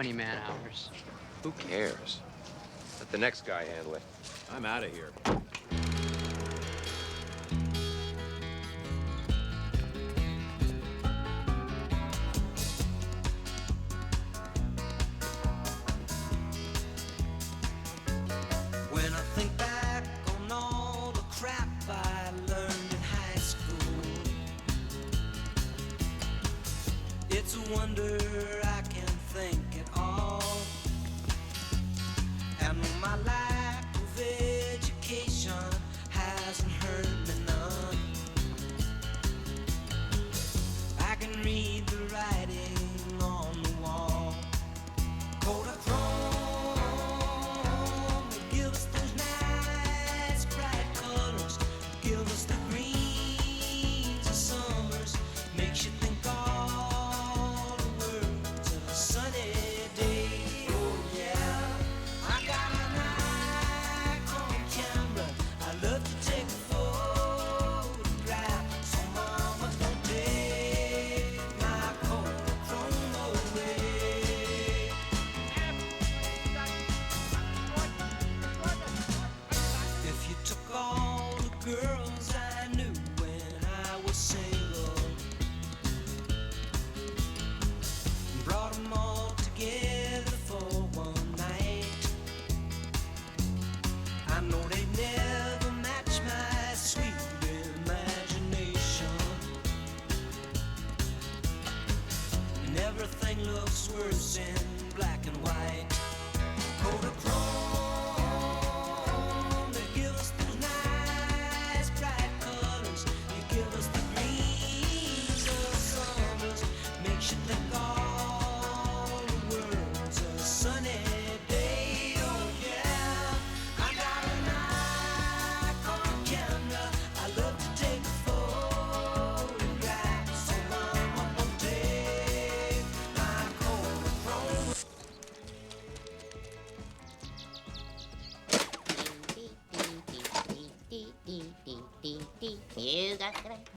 20 man hours. Who cares? Let the next guy handle it. I'm out of here. When I think back on all the crap I learned in high school, it's a wonder I can think at all. And my lack of education hasn't hurt me none. I can read the writing on the wall. Kodachrome, give us those nice bright colors, give us the greens of summers, makes you think all the words of a sunny day. Oh yeah, I got an Nikon camera, I love to take a photograph, so mama don't take my Kodachrome away. If you took all the girls I knew when I was single and brought them all together for one night, I know they'd never match my sweet imagination. And everything looks worse in black and white.